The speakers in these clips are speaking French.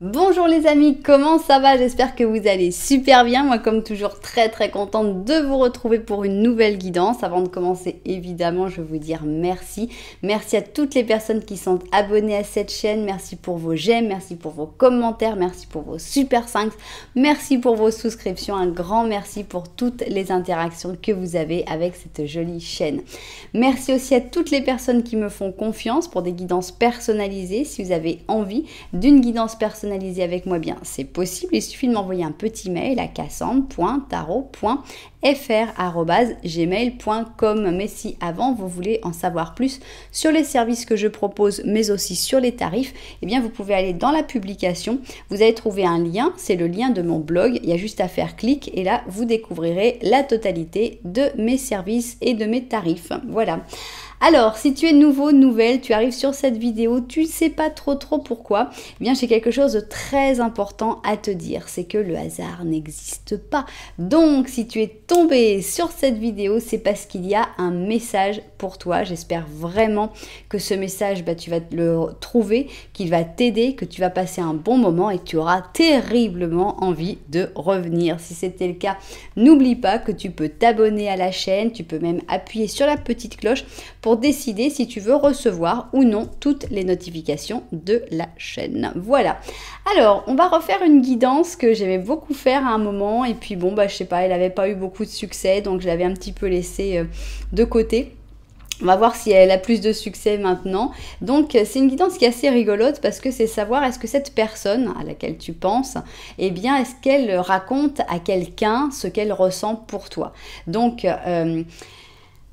Bonjour les amis, comment ça va? J'espère que vous allez super bien. Moi comme toujours très contente de vous retrouver pour une nouvelle guidance. Avant de commencer évidemment je veux vous dire merci. Merci à toutes les personnes qui sont abonnées à cette chaîne. Merci pour vos j'aime, merci pour vos commentaires, merci pour vos super 5, merci pour vos souscriptions. Un grand merci pour toutes les interactions que vous avez avec cette jolie chaîne. Merci aussi à toutes les personnes qui me font confiance pour des guidances personnalisées. Si vous avez envie d'une guidance personnalisée avec moi, bien c'est possible, il suffit de m'envoyer un petit mail à cassandre.tarot.fr@gmail.com. mais si avant vous voulez en savoir plus sur les services que je propose mais aussi sur les tarifs, eh bien vous pouvez aller dans la publication, vous allez trouver un lien, c'est le lien de mon blog, il y a juste à faire clic et là vous découvrirez la totalité de mes services et de mes tarifs. Voilà. Alors, si tu es nouveau, nouvelle, tu arrives sur cette vidéo, tu ne sais pas trop pourquoi, eh bien j'ai quelque chose de très important à te dire, c'est que le hasard n'existe pas. Donc, si tu es tombé sur cette vidéo, c'est parce qu'il y a un message pour toi. J'espère vraiment que ce message, tu vas le trouver, qu'il va t'aider, que tu vas passer un bon moment et que tu auras terriblement envie de revenir. Si c'était le cas, n'oublie pas que tu peux t'abonner à la chaîne, tu peux même appuyer sur la petite cloche pour décider si tu veux recevoir ou non toutes les notifications de la chaîne. Voilà. Alors, on va refaire une guidance que j'aimais beaucoup faire à un moment et puis bon, je sais pas, elle n'avait pas eu beaucoup de succès, donc je l'avais un petit peu laissée de côté. On va voir si elle a plus de succès maintenant. Donc, c'est une guidance qui est assez rigolote parce que c'est savoir est-ce que cette personne à laquelle tu penses, eh bien, est-ce qu'elle raconte à quelqu'un ce qu'elle ressent pour toi. Donc,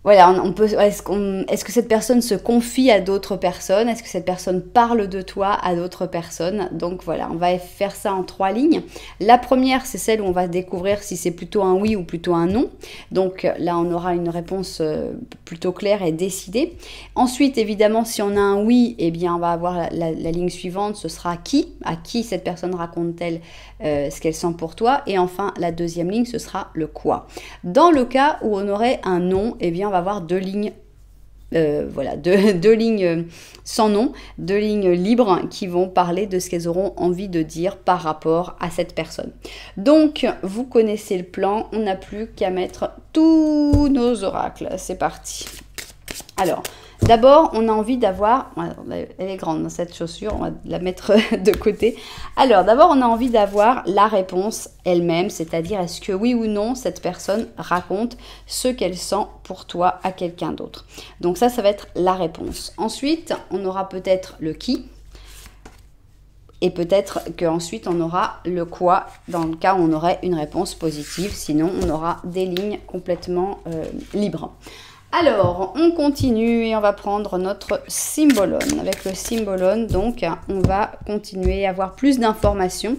voilà, est-ce que cette personne se confie à d'autres personnes? Est-ce que cette personne parle de toi à d'autres personnes? Donc voilà, on va faire ça en 3 lignes. La première, c'est celle où on va découvrir si c'est plutôt un oui ou plutôt un non. Donc là, on aura une réponse plutôt claire et décidée. Ensuite, évidemment, si on a un oui, eh bien, on va avoir la ligne suivante, ce sera qui? À qui cette personne raconte-t-elle ce qu'elle sent pour toi? Et enfin, la deuxième ligne, ce sera le quoi. Dans le cas où on aurait un non, eh bien, on va avoir 2 lignes, voilà, deux lignes sans nom, 2 lignes libres qui vont parler de ce qu'elles auront envie de dire par rapport à cette personne. Donc, vous connaissez le plan, on n'a plus qu'à mettre tous nos oracles. C'est parti. Alors, d'abord, on a envie d'avoir, elle est grande cette chaussure, on va la mettre de côté. Alors, d'abord, on a envie d'avoir la réponse elle-même, c'est-à-dire est-ce que oui ou non, cette personne raconte ce qu'elle sent pour toi à quelqu'un d'autre. Donc ça va être la réponse. Ensuite, on aura peut-être le qui. Et peut-être qu'ensuite, on aura le quoi, dans le cas où on aurait une réponse positive. Sinon, on aura des lignes complètement libres. Alors, on continue et on va prendre notre symbolone. Avec le symbolone, donc, on va continuer à avoir plus d'informations.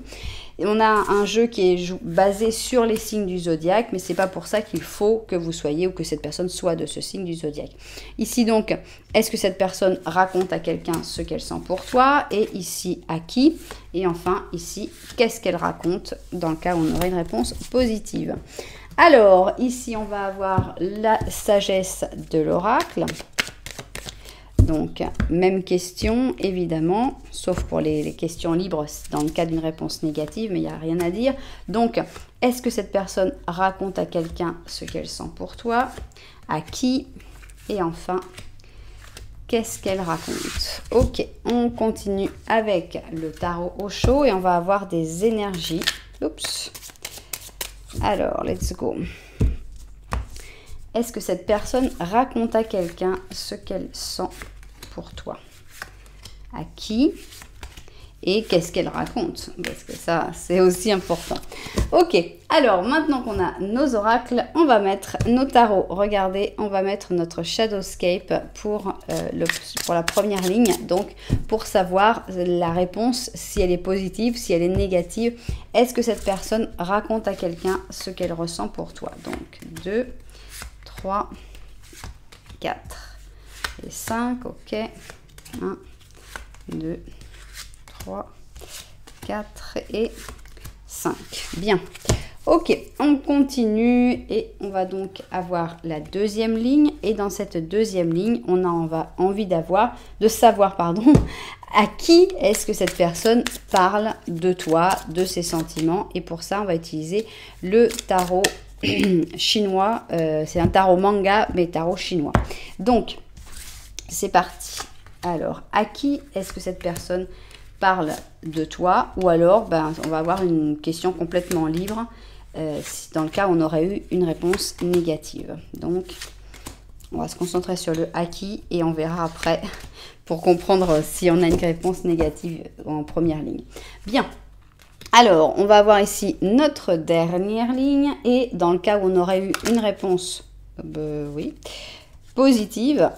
Et on a un jeu qui est basé sur les signes du zodiaque, mais c'est pas pour ça qu'il faut que vous soyez ou que cette personne soit de ce signe du zodiaque. Ici donc, est-ce que cette personne raconte à quelqu'un ce qu'elle sent pour toi? Et ici, à qui? Et enfin, ici, qu'est-ce qu'elle raconte dans le cas où on aurait une réponse positive? Alors, ici, on va avoir la sagesse de l'oracle. Donc, même question, évidemment, sauf pour les questions libres dans le cas d'une réponse négative, mais il n'y a rien à dire. Donc, est-ce que cette personne raconte à quelqu'un ce qu'elle sent pour toi? À qui? Et enfin, qu'est-ce qu'elle raconte? Ok, on continue avec le tarot au chaud et on va avoir des énergies. Oups. Alors, let's go. Est-ce que cette personne raconte à quelqu'un ce qu'elle sent pour toi? À qui? Et qu'est-ce qu'elle raconte? Parce que ça, c'est aussi important. Ok, alors maintenant qu'on a nos oracles, on va mettre nos tarots. Regardez, on va mettre notre Shadowscape pour la première ligne. Donc, pour savoir la réponse, si elle est positive, si elle est négative. Est-ce que cette personne raconte à quelqu'un ce qu'elle ressent pour toi? Donc, 2, 3, 4 et 5. Ok, 1, 2, 3, 4 et 5. Bien. Ok, on continue et on va donc avoir la deuxième ligne. Et dans cette deuxième ligne, on a envie de savoir, à qui est-ce que cette personne parle de toi, de ses sentiments. Et pour ça, on va utiliser le tarot chinois. C'est un tarot manga, mais tarot chinois. Donc, c'est parti. Alors, à qui est-ce que cette personne parle de toi? Ou alors, on va avoir une question complètement libre. Dans le cas où on aurait eu une réponse négative. Donc, on va se concentrer sur le à qui et on verra après pour comprendre si on a une réponse négative en première ligne. Bien. Alors, on va avoir ici notre dernière ligne et dans le cas où on aurait eu une réponse positive,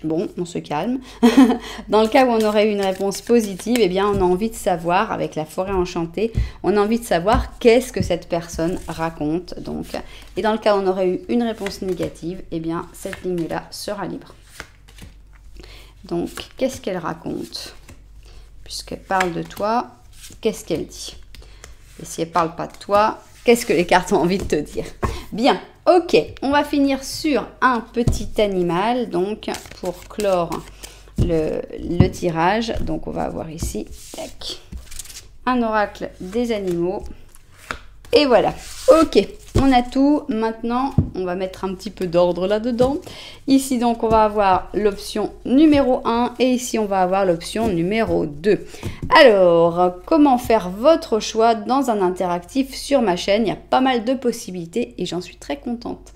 bon, on se calme. Dans le cas où on aurait eu une réponse positive, eh bien, on a envie de savoir, avec la forêt enchantée, on a envie de savoir qu'est-ce que cette personne raconte. Donc, et dans le cas où on aurait eu une réponse négative, eh bien, cette ligne-là sera libre. Donc, qu'est-ce qu'elle raconte? Puisqu'elle parle de toi, qu'est-ce qu'elle dit? Et si elle ne parle pas de toi, qu'est-ce que les cartes ont envie de te dire? Bien. Ok, on va finir sur un petit animal, donc pour clore le tirage. Donc on va avoir ici, tac, un oracle des animaux. Et voilà, ok, on a tout. Maintenant, on va mettre un petit peu d'ordre là-dedans. Ici, donc, on va avoir l'option numéro 1 et ici, on va avoir l'option numéro 2. Alors, comment faire votre choix dans un interactif sur ma chaîne? Il y a pas mal de possibilités et j'en suis très contente.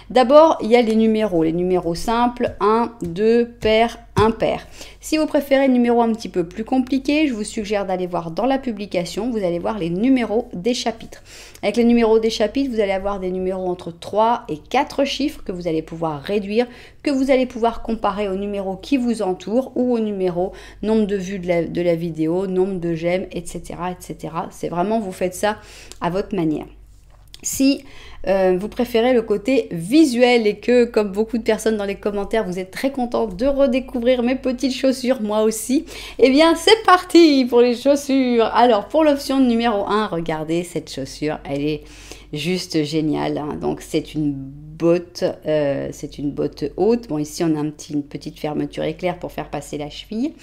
D'abord, il y a les numéros simples, 1, 2, pair, impair. Si vous préférez le numéro un petit peu plus compliqué, je vous suggère d'aller voir dans la publication, vous allez voir les numéros des chapitres. Avec les numéros des chapitres, vous allez avoir des numéros entre 3 et 4 chiffres que vous allez pouvoir réduire, que vous allez pouvoir comparer aux numéros qui vous entourent ou au numéro nombre de vues de la vidéo, nombre de j'aime, etc. etc. C'est vraiment, vous faites ça à votre manière. Si vous préférez le côté visuel et que, comme beaucoup de personnes dans les commentaires, vous êtes très content de redécouvrir mes petites chaussures, moi aussi, eh bien c'est parti pour les chaussures. Alors pour l'option numéro 1, regardez cette chaussure, elle est juste géniale, hein. Donc c'est une botte haute. Bon, ici on a une petite fermeture éclair pour faire passer la cheville.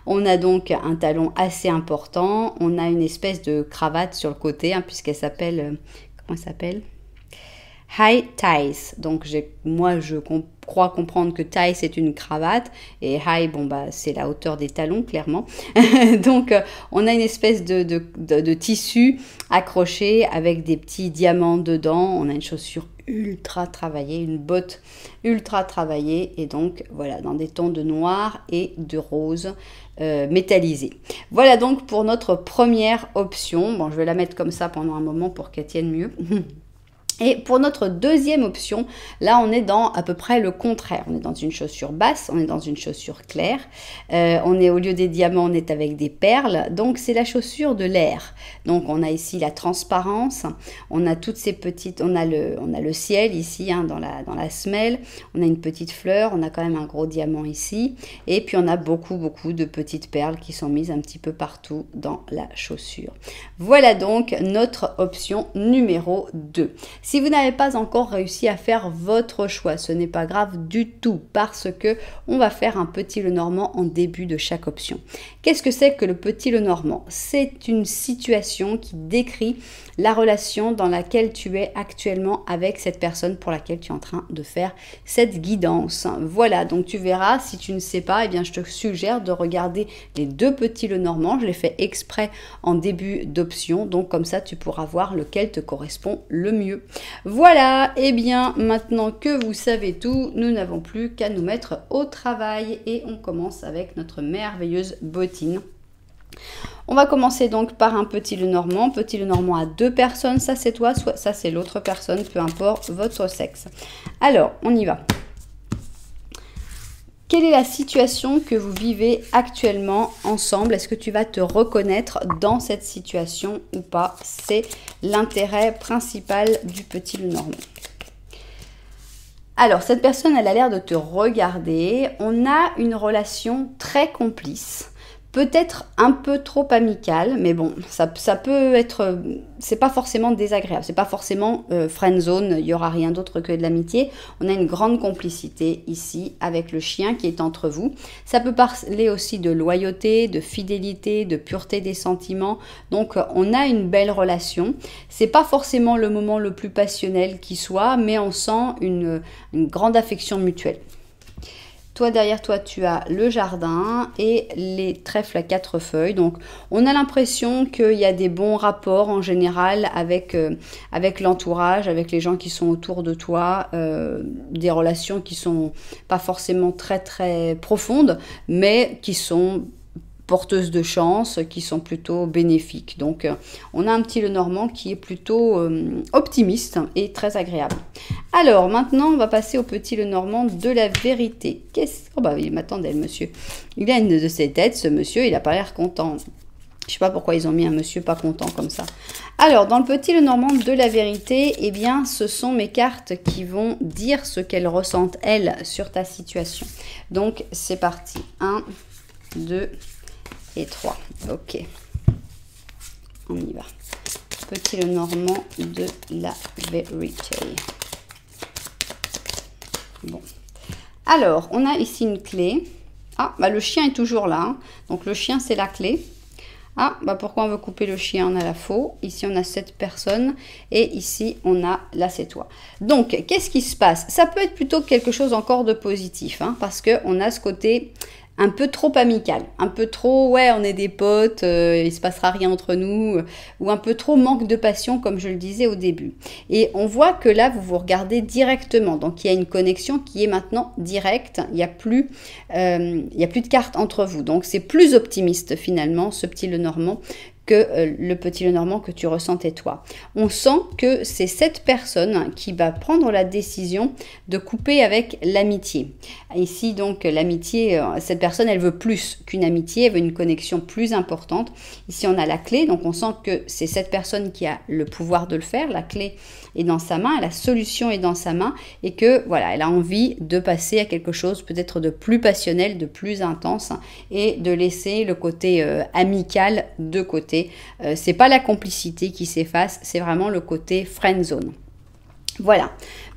On a donc un talon assez important. On a une espèce de cravate sur le côté, hein, puisqu'elle s'appelle... comment elle s'appelle? High ties. Donc moi je crois comprendre que tie c'est une cravate et high, bon bah c'est la hauteur des talons clairement. Donc on a une espèce de tissu accroché avec des petits diamants dedans. On a une chaussure ultra travaillée, une botte ultra travaillée et donc voilà dans des tons de noir et de rose métallisé. Voilà donc pour notre première option. Bon, je vais la mettre comme ça pendant un moment pour qu'elle tienne mieux. Et pour notre deuxième option, là on est dans à peu près le contraire. On est dans une chaussure basse, on est dans une chaussure claire. On est au lieu des diamants, on est avec des perles. Donc c'est la chaussure de l'air. Donc on a ici la transparence. On a toutes ces petites, on a le ciel ici hein, dans la semelle. On a une petite fleur. On a quand même un gros diamant ici. Et puis on a beaucoup de petites perles qui sont mises un petit peu partout dans la chaussure. Voilà donc notre option numéro 2. Si vous n'avez pas encore réussi à faire votre choix, ce n'est pas grave du tout parce que on va faire un petit Lenormand en début de chaque option. Qu'est-ce que c'est que le petit Lenormand? C'est une situation qui décrit la relation dans laquelle tu es actuellement avec cette personne pour laquelle tu es en train de faire cette guidance. Voilà, donc tu verras, si tu ne sais pas, eh bien je te suggère de regarder les deux petits Lenormand. Je les fais exprès en début d'option, donc comme ça tu pourras voir lequel te correspond le mieux. Voilà, et bien maintenant que vous savez tout, nous n'avons plus qu'à nous mettre au travail et on commence avec notre merveilleuse bottine. On va commencer donc par un petit Lenormand à 2 personnes, ça c'est toi, soit ça c'est l'autre personne, peu importe votre sexe. Alors, on y va. Quelle est la situation que vous vivez actuellement ensemble? Est-ce que tu vas te reconnaître dans cette situation ou pas? C'est l'intérêt principal du petit Lenormand. Alors, cette personne, elle a l'air de te regarder. On a une relation très complice. peut-être un peu trop amical, mais bon, ça peut être, c'est pas forcément désagréable, c'est pas forcément friend zone, il y aura rien d'autre que de l'amitié. On a une grande complicité ici avec le chien qui est entre vous. Ça peut parler aussi de loyauté, de fidélité, de pureté des sentiments. Donc on a une belle relation. C'est pas forcément le moment le plus passionnel qui soit, mais on sent une grande affection mutuelle. Toi, derrière toi, tu as le jardin et les trèfles à 4 feuilles. Donc, on a l'impression qu'il y a des bons rapports en général avec l'entourage, avec les gens qui sont autour de toi. Des relations qui sont pas forcément très, très profondes, mais qui sont porteuses de chance, qui sont plutôt bénéfiques. Donc, on a un petit Lenormand qui est plutôt optimiste et très agréable. Alors, maintenant, on va passer au petit Lenormand de la vérité. Oh bah, il m'attendait, le monsieur. Il a une de ses têtes, ce monsieur, il n'a pas l'air content. Je sais pas pourquoi ils ont mis un monsieur pas content comme ça. Alors, dans le petit Lenormand de la vérité, eh bien, ce sont mes cartes qui vont dire ce qu'elles ressentent, elles, sur ta situation. Donc, c'est parti. 1, 2... et 3. Ok. On y va. Petit Lenormand de la vérité. Bon. Alors, on a ici une clé. Ah, bah le chien est toujours là. Hein. Donc, le chien, c'est la clé. Ah, bah pourquoi on veut couper le chien? On a la faux. Ici, on a cette personne. Et ici, on a là, c'est toi. Donc, qu'est-ce qui se passe? Ça peut être plutôt quelque chose encore de positif. Hein, parce qu'on a ce côté un peu trop amical, un peu trop, ouais, on est des potes, il se passera rien entre nous, ou un peu trop manque de passion, comme je le disais au début. Et on voit que là, vous vous regardez directement, donc il y a une connexion qui est maintenant directe, il n'y a plus de cartes entre vous, donc c'est plus optimiste finalement, ce petit Lenormand, que le petit Lenormand que tu ressentais toi. On sent que c'est cette personne qui va prendre la décision de couper avec l'amitié. Ici donc l'amitié, cette personne elle veut plus qu'une amitié, elle veut une connexion plus importante. Ici on a la clé, donc on sent que c'est cette personne qui a le pouvoir de le faire, la clé est dans sa main, la solution est dans sa main et que voilà, elle a envie de passer à quelque chose peut-être de plus passionnel, de plus intense et de laisser le côté amical de côté. C'est pas la complicité qui s'efface, c'est vraiment le côté friend zone. Voilà,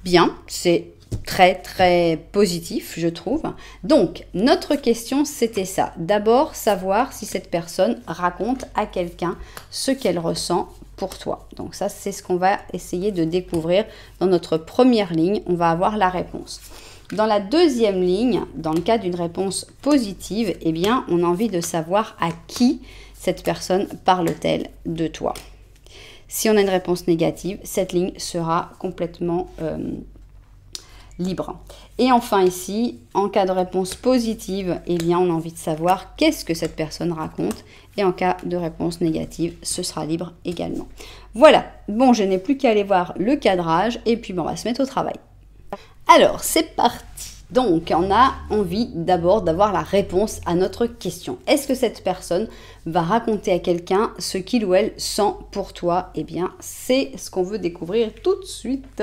bien, c'est très très positif je trouve. Donc notre question c'était ça, d'abord savoir si cette personne raconte à quelqu'un ce qu'elle ressent pour toi. Donc ça c'est ce qu'on va essayer de découvrir dans notre première ligne, on va avoir la réponse. Dans la deuxième ligne, dans le cas d'une réponse positive, eh bien on a envie de savoir à qui cette personne parle-t-elle de toi. Si on a une réponse négative, cette ligne sera complètement libre. Et enfin ici, en cas de réponse positive, eh bien, on a envie de savoir qu'est-ce que cette personne raconte. Et en cas de réponse négative, ce sera libre également. Voilà, bon, je n'ai plus qu'à aller voir le cadrage et puis bon, on va se mettre au travail. Alors, c'est parti. Donc, on a envie d'abord d'avoir la réponse à notre question. Est-ce que cette personne va raconter à quelqu'un ce qu'il ou elle sent pour toi? Eh bien, c'est ce qu'on veut découvrir tout de suite.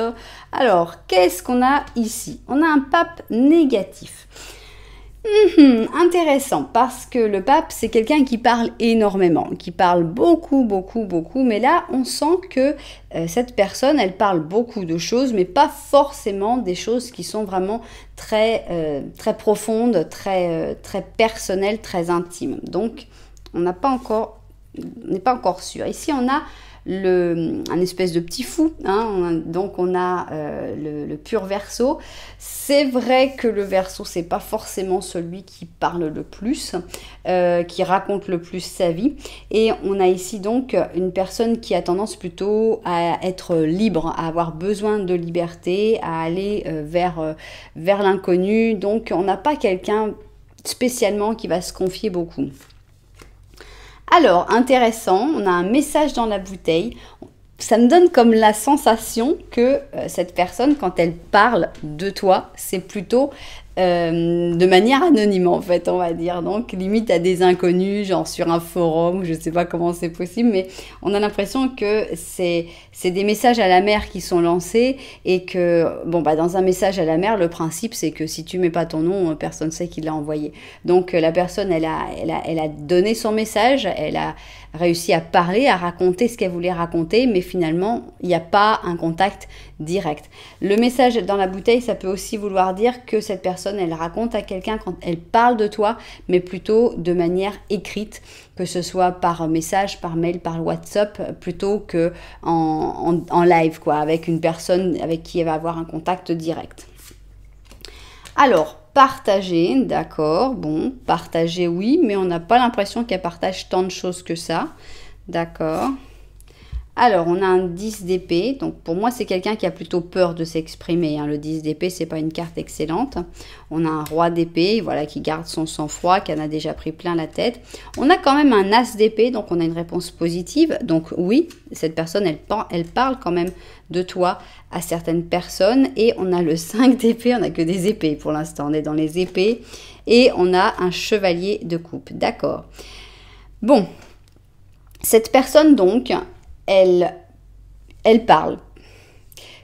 Alors, qu'est-ce qu'on a ici? On a un pape négatif. Intéressant, parce que le pape, c'est quelqu'un qui parle énormément, qui parle beaucoup, mais là, on sent que cette personne, elle parle beaucoup de choses, mais pas forcément des choses qui sont vraiment très profondes, très personnelles, très intimes. Donc, on n'est pas encore sûr. Ici, on a un espèce de petit fou, hein, donc on a le pur Verseau. C'est vrai que le Verseau, c'est pas forcément celui qui parle le plus, qui raconte le plus sa vie, et on a ici donc une personne qui a tendance plutôt à être libre, à avoir besoin de liberté, à aller vers l'inconnu, donc on n'a pas quelqu'un spécialement qui va se confier beaucoup. Alors, intéressant, on a un message dans la bouteille. Ça me donne comme la sensation que cette personne, quand elle parle de toi, c'est plutôt de manière anonyme en fait, on va dire. Donc limite à des inconnus, genre sur un forum, je sais pas comment c'est possible, mais on a l'impression que c'est des messages à la mer qui sont lancés et que, bon bah dans un message à la mer, le principe c'est que si tu mets pas ton nom, personne sait qui l'a envoyé. Donc la personne, elle a donné son message, elle a réussi à parler, à raconter ce qu'elle voulait raconter, mais finalement, il n'y a pas un contact direct. Le message dans la bouteille, ça peut aussi vouloir dire que cette personne, elle raconte à quelqu'un quand elle parle de toi, mais plutôt de manière écrite, que ce soit par message, par mail, par WhatsApp, plutôt que en live, quoi, avec une personne avec qui elle va avoir un contact direct. Alors, partager, d'accord, bon, partager oui, mais on n'a pas l'impression qu'elle partage tant de choses que ça, d'accord. Alors, on a un 10 d'épée, donc pour moi c'est quelqu'un qui a plutôt peur de s'exprimer, hein. Le 10 d'épée, c'est pas une carte excellente. On a un roi d'épée, voilà, qui garde son sang-froid, qui en a déjà pris plein la tête. On a quand même un as d'épée, donc on a une réponse positive. Donc oui, cette personne, elle parle quand même de toi à certaines personnes. Et on a le 5 d'épée, on n'a que des épées pour l'instant, on est dans les épées. Et on a un chevalier de coupe, d'accord. Bon, cette personne donc, elle parle.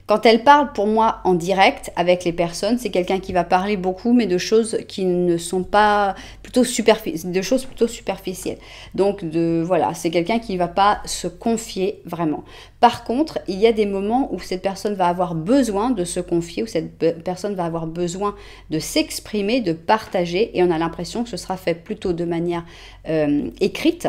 Quand elle parle, pour moi, en direct avec les personnes, c'est quelqu'un qui va parler beaucoup, mais de choses qui ne sont pas de choses plutôt superficielles. Donc, voilà, c'est quelqu'un qui ne va pas se confier vraiment. Par contre, il y a des moments où cette personne va avoir besoin de se confier, où cette personne va avoir besoin de s'exprimer, de partager, et on a l'impression que ce sera fait plutôt de manière écrite.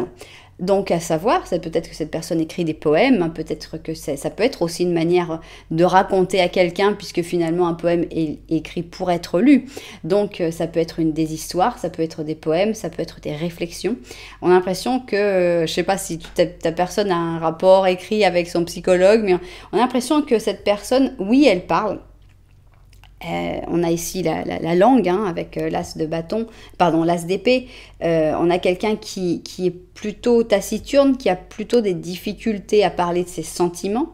Donc à savoir, c'est peut-être que cette personne écrit des poèmes, hein, peut-être que ça peut être aussi une manière de raconter à quelqu'un, puisque finalement un poème est écrit pour être lu. Donc ça peut être des histoires, ça peut être des poèmes, ça peut être des réflexions. On a l'impression que, je sais pas si ta personne a un rapport écrit avec son psychologue, mais on a l'impression que cette personne, oui, elle parle. On a ici la langue, hein, avec l'as de bâton, pardon, l'as d'épée. On a quelqu'un qui est plutôt taciturne, qui a plutôt des difficultés à parler de ses sentiments,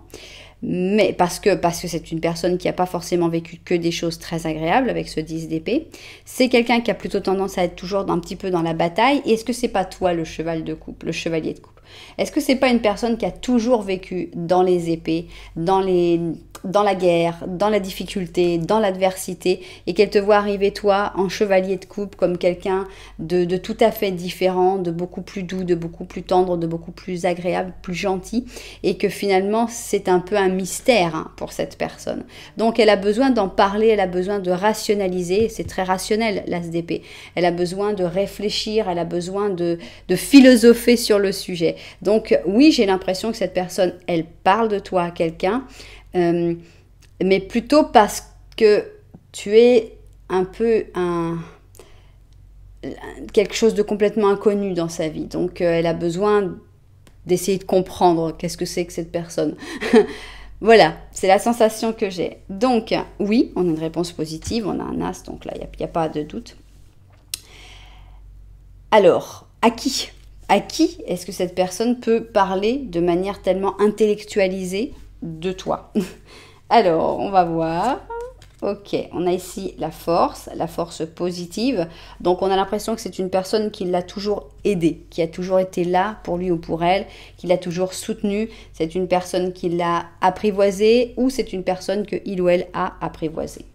mais parce que c'est une personne qui n'a pas forcément vécu que des choses très agréables avec ce 10 d'épée. C'est quelqu'un qui a plutôt tendance à être toujours un petit peu dans la bataille. Et est-ce que c'est pas toi le cheval de coupe, le chevalier de coupe? Est-ce que c'est pas une personne qui a toujours vécu dans les épées, dans la guerre, dans la difficulté, dans l'adversité, et qu'elle te voit arriver toi en chevalier de coupe comme quelqu'un de tout à fait différent, de beaucoup plus doux, de beaucoup plus tendre, de beaucoup plus agréable, plus gentil, et que finalement c'est un peu un mystère, hein, pour cette personne. Donc elle a besoin d'en parler, elle a besoin de rationaliser, c'est très rationnel l'as d'épée, elle a besoin de réfléchir, elle a besoin de philosopher sur le sujet. Donc oui, j'ai l'impression que cette personne, elle parle de toi à quelqu'un, mais plutôt parce que tu es un peu quelque chose de complètement inconnu dans sa vie. Donc elle a besoin d'essayer de comprendre qu'est-ce que c'est que cette personne. Voilà, c'est la sensation que j'ai. Donc oui, on a une réponse positive, on a un as, donc là il n'y a pas de doute. Alors, à qui est-ce que cette personne peut parler de manière tellement intellectualisée de toi? Alors, on va voir. Ok, on a ici la force positive. Donc, on a l'impression que c'est une personne qui l'a toujours aidé, qui a toujours été là pour lui ou pour elle, qui l'a toujours soutenu. C'est une personne qui l'a apprivoisé ou c'est une personne que il ou elle a apprivoisé.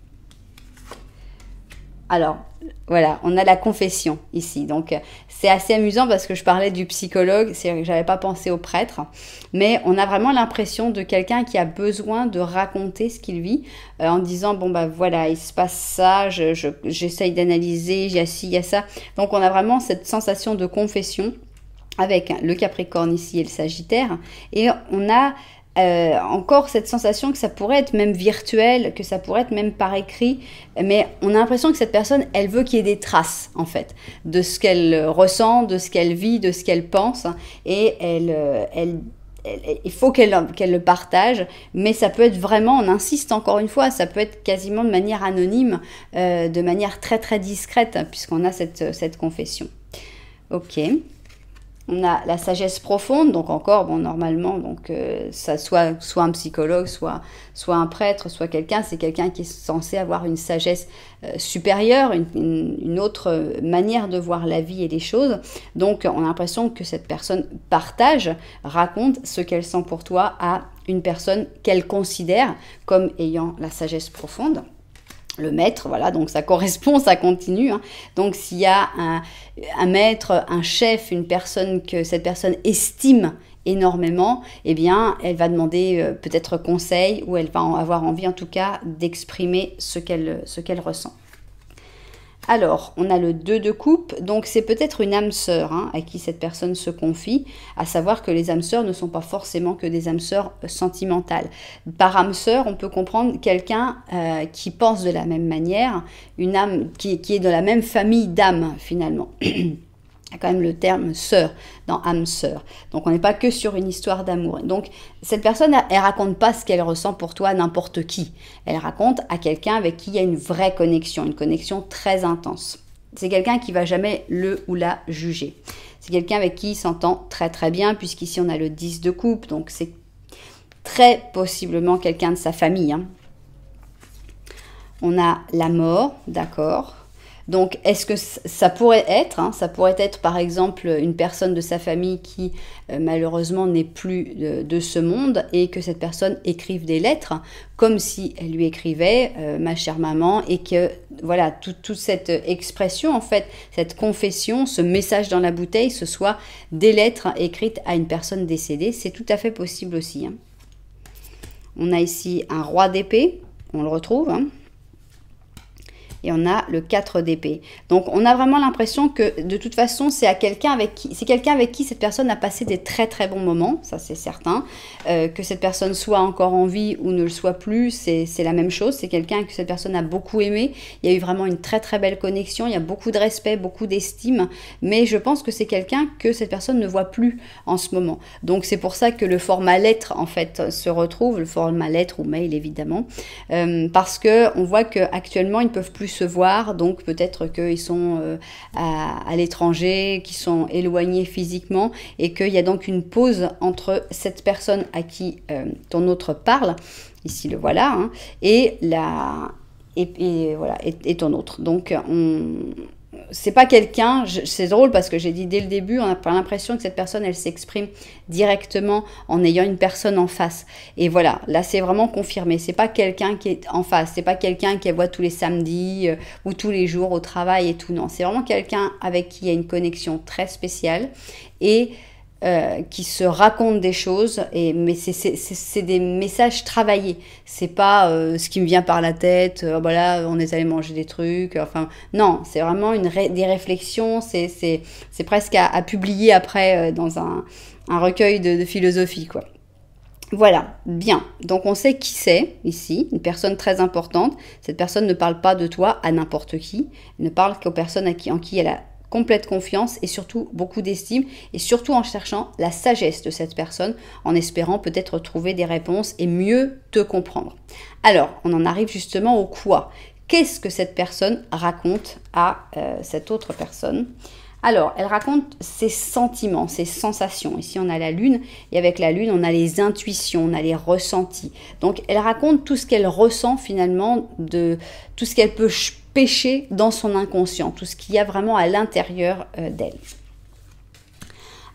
Alors, voilà, on a la confession ici. Donc, c'est assez amusant parce que je parlais du psychologue, c'est vrai que je n'avais pas pensé au prêtre, mais on a vraiment l'impression de quelqu'un qui a besoin de raconter ce qu'il vit en disant, bon, bah voilà, il se passe ça, j'essaye d'analyser, il y a ci, il y a ça. Donc, on a vraiment cette sensation de confession avec le Capricorne ici et le Sagittaire. Et on a encore cette sensation que ça pourrait être même virtuel, que ça pourrait être même par écrit, mais on a l'impression que cette personne, elle veut qu'il y ait des traces, en fait, de ce qu'elle ressent, de ce qu'elle vit, de ce qu'elle pense, et il faut qu'elle le partage, mais ça peut être vraiment, on insiste encore une fois, ça peut être quasiment de manière anonyme, de manière très très discrète, puisqu'on a cette confession. Ok. On a la sagesse profonde, donc encore, bon, normalement, donc ça soit un psychologue, soit un prêtre, soit quelqu'un, c'est quelqu'un qui est censé avoir une sagesse supérieure, une autre manière de voir la vie et les choses. Donc, on a l'impression que cette personne partage, raconte ce qu'elle sent pour toi à une personne qu'elle considère comme ayant la sagesse profonde. Le maître, voilà, donc ça correspond, ça continue. Hein. Donc s'il y a un maître, un chef, une personne que cette personne estime énormément, eh bien, elle va demander peut-être conseil ou elle va avoir envie en tout cas d'exprimer ce qu'elle ressent. Alors, on a le 2 de coupe, donc c'est peut-être une âme sœur à qui cette personne se confie, à savoir que les âmes sœurs ne sont pas forcément que des âmes sœurs sentimentales. Par âme sœur, on peut comprendre quelqu'un qui pense de la même manière, une âme qui est de la même famille d'âmes finalement. Il y a quand même le terme sœur dans âme sœur. Donc on n'est pas que sur une histoire d'amour. Donc cette personne, elle raconte pas ce qu'elle ressent pour toi à n'importe qui. Elle raconte à quelqu'un avec qui il y a une vraie connexion, une connexion très intense. C'est quelqu'un qui va jamais le ou la juger. C'est quelqu'un avec qui il s'entend très très bien, puisqu'ici on a le 10 de coupe, donc c'est très possiblement quelqu'un de sa famille. On a la mort, d'accord. Donc, est-ce que ça pourrait être, ça pourrait être par exemple une personne de sa famille qui malheureusement n'est plus de ce monde et que cette personne écrive des lettres comme si elle lui écrivait ma chère maman et que voilà, toute cette expression en fait, cette confession, ce message dans la bouteille, ce soit des lettres écrites à une personne décédée, c'est tout à fait possible aussi. On a ici un roi d'épée, on le retrouve, et on a le 4 d'épée. Donc, on a vraiment l'impression que, de toute façon, c'est quelqu'un avec qui cette personne a passé des très très bons moments, ça c'est certain. Que cette personne soit encore en vie ou ne le soit plus, c'est la même chose. C'est quelqu'un que cette personne a beaucoup aimé. Il y a eu vraiment une très très belle connexion. Il y a beaucoup de respect, beaucoup d'estime. Mais je pense que c'est quelqu'un que cette personne ne voit plus en ce moment. Donc, c'est pour ça que le format lettre, en fait, se retrouve. Le format lettre ou mail, évidemment. Parce qu'on voit qu'actuellement, ils ne peuvent plus se voir, donc peut-être qu'ils sont à l'étranger, qu'ils sont éloignés physiquement et qu'il y a donc une pause entre cette personne à qui ton autre parle, ici le voilà, et ton autre. Donc c'est pas quelqu'un, c'est drôle parce que j'ai dit dès le début, on a pas l'impression que cette personne, elle s'exprime directement en ayant une personne en face. Et voilà, là c'est vraiment confirmé. C'est pas quelqu'un qui est en face, c'est pas quelqu'un qu'elle voit tous les samedis ou tous les jours au travail et tout. Non, c'est vraiment quelqu'un avec qui il y a une connexion très spéciale et qui se racontent des choses, mais c'est des messages travaillés. C'est pas ce qui me vient par la tête, voilà, on est allé manger des trucs, enfin, non, c'est vraiment des réflexions, c'est presque à publier après dans un recueil de philosophie, quoi. Voilà, bien. Donc on sait qui c'est ici, une personne très importante. Cette personne ne parle pas de toi à n'importe qui, elle ne parle qu'aux personnes en qui elle a complète confiance et surtout beaucoup d'estime et surtout en cherchant la sagesse de cette personne, en espérant peut-être trouver des réponses et mieux te comprendre. Alors, on en arrive justement au quoi. Qu'est-ce que cette personne raconte à cette autre personne ? Alors, elle raconte ses sentiments, ses sensations. Ici, on a la lune et avec la lune, on a les intuitions, on a les ressentis. Donc, elle raconte tout ce qu'elle ressent finalement, de tout ce qu'elle peut pêcher dans son inconscient, tout ce qu'il y a vraiment à l'intérieur d'elle.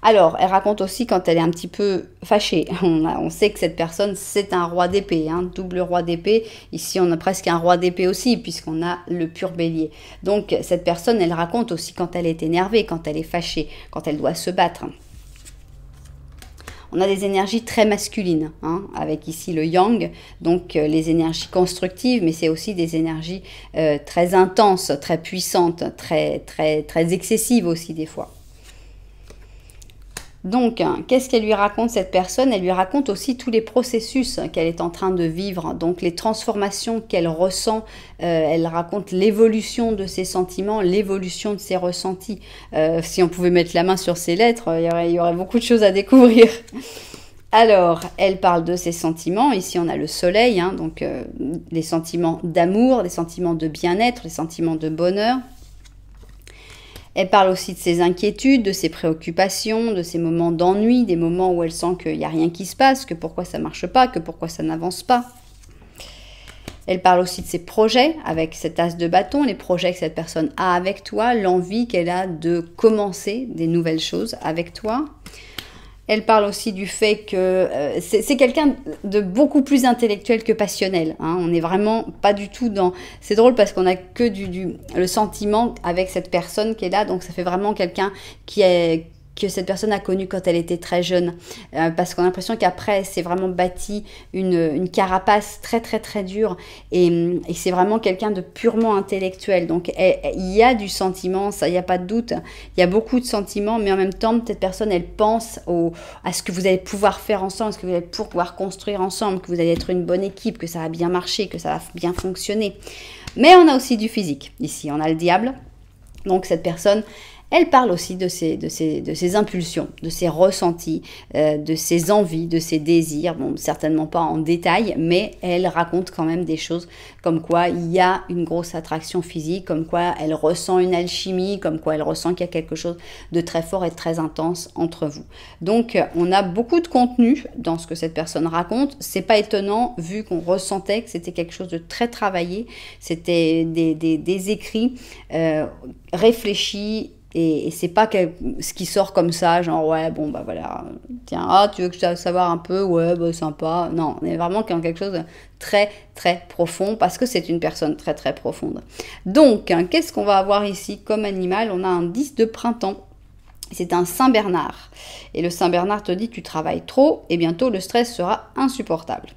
Alors, elle raconte aussi quand elle est un petit peu fâchée. On sait que cette personne, c'est un roi d'épée, double roi d'épée. Ici, on a presque un roi d'épée aussi, puisqu'on a le pur bélier. Donc, cette personne, elle raconte aussi quand elle est énervée, quand elle est fâchée, quand elle doit se battre. On a des énergies très masculines, avec ici le yang, donc les énergies constructives, mais c'est aussi des énergies très intenses, très puissantes, très excessives aussi des fois. Donc, qu'est-ce qu'elle lui raconte cette personne? Elle lui raconte aussi tous les processus qu'elle est en train de vivre, donc les transformations qu'elle ressent. Elle raconte l'évolution de ses sentiments, l'évolution de ses ressentis. Si on pouvait mettre la main sur ses lettres, il y aurait beaucoup de choses à découvrir. Alors, elle parle de ses sentiments. Ici, on a le soleil, donc les sentiments d'amour, les sentiments de bien-être, les sentiments de bonheur. Elle parle aussi de ses inquiétudes, de ses préoccupations, de ses moments d'ennui, des moments où elle sent qu'il n'y a rien qui se passe, que pourquoi ça ne marche pas, que pourquoi ça n'avance pas. Elle parle aussi de ses projets avec cet as de bâton, les projets que cette personne a avec toi, l'envie qu'elle a de commencer des nouvelles choses avec toi. Elle parle aussi du fait que c'est quelqu'un de beaucoup plus intellectuel que passionnel. Hein. On n'est vraiment pas du tout dans... C'est drôle parce qu'on n'a que le sentiment avec cette personne qui est là. Donc ça fait vraiment quelqu'un que cette personne a connu quand elle était très jeune. Parce qu'on a l'impression qu'après, c'est vraiment bâti une carapace très très très dure. Et c'est vraiment quelqu'un de purement intellectuel. Donc il y a du sentiment, ça, il n'y a pas de doute. Il y a beaucoup de sentiments, mais en même temps, cette personne, elle pense à ce que vous allez pouvoir faire ensemble, à ce que vous allez pouvoir construire ensemble, que vous allez être une bonne équipe, que ça va bien marcher, que ça va bien fonctionner. Mais on a aussi du physique. Ici, on a le diable. Donc cette personne... Elle parle aussi de ses impulsions, de ses ressentis, de ses envies, de ses désirs. Bon, certainement pas en détail, mais elle raconte quand même des choses comme quoi il y a une grosse attraction physique, comme quoi elle ressent une alchimie, comme quoi elle ressent qu'il y a quelque chose de très fort et de très intense entre vous. Donc, on a beaucoup de contenu dans ce que cette personne raconte. C'est pas étonnant vu qu'on ressentait que c'était quelque chose de très travaillé. C'était des écrits réfléchis. Et c'est pas ce qui sort comme ça, genre ouais, bon bah voilà, tiens, tu veux que je te savoir un peu, ouais, bah sympa. Non, on est vraiment dans quelque chose de très très profond parce que c'est une personne très très profonde. Donc, qu'est-ce qu'on va avoir ici comme animal? On a un 10 de printemps. C'est un Saint-Bernard. Et le Saint-Bernard te dit tu travailles trop et bientôt le stress sera insupportable.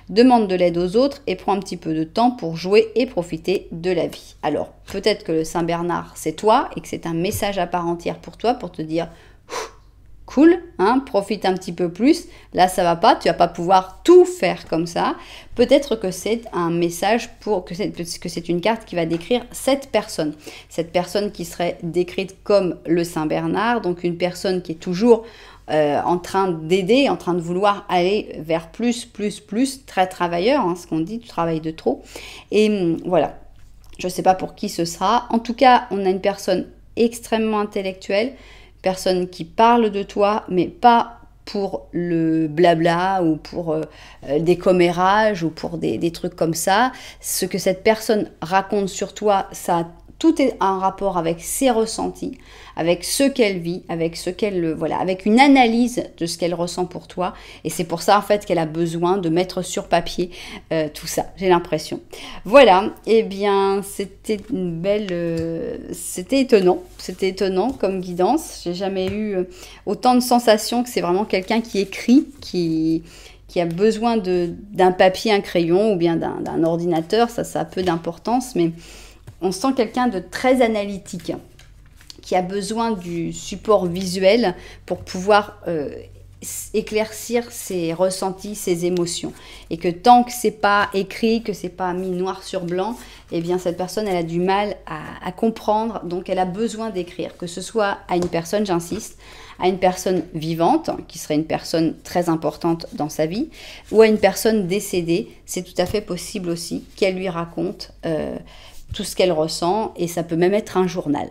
Demande de l'aide aux autres et prends un petit peu de temps pour jouer et profiter de la vie. Alors, peut-être que le Saint-Bernard, c'est toi et que c'est un message à part entière pour toi pour te dire cool, hein, profite un petit peu plus. Là, ça va pas, tu vas pas pouvoir tout faire comme ça. Peut-être que c'est un message que c'est une carte qui va décrire cette personne qui serait décrite comme le Saint-Bernard, donc une personne qui est toujours en train d'aider, en train de vouloir aller vers plus, très travailleur, hein, ce qu'on dit, tu travailles de trop. Et voilà, je ne sais pas pour qui ce sera. En tout cas, on a une personne extrêmement intellectuelle, personne qui parle de toi, mais pas pour le blabla ou pour des commérages ou pour des trucs comme ça. Ce que cette personne raconte sur toi, tout est en rapport avec ses ressentis, avec ce qu'elle vit, avec avec une analyse de ce qu'elle ressent pour toi. Et c'est pour ça en fait qu'elle a besoin de mettre sur papier tout ça. J'ai l'impression. Voilà. Eh bien, c'était c'était étonnant comme guidance. J'ai jamais eu autant de sensations que c'est vraiment quelqu'un qui écrit, qui a besoin d'un papier, un crayon ou bien d'un ordinateur. Ça a peu d'importance, mais on sent quelqu'un de très analytique, qui a besoin du support visuel pour pouvoir éclaircir ses ressentis, ses émotions. Et que tant que c'est pas écrit, que c'est pas mis noir sur blanc, eh bien cette personne, elle a du mal à comprendre, donc elle a besoin d'écrire. Que ce soit à une personne, j'insiste, à une personne vivante, qui serait une personne très importante dans sa vie, ou à une personne décédée, c'est tout à fait possible aussi qu'elle lui raconte tout ce qu'elle ressent, et ça peut même être un journal,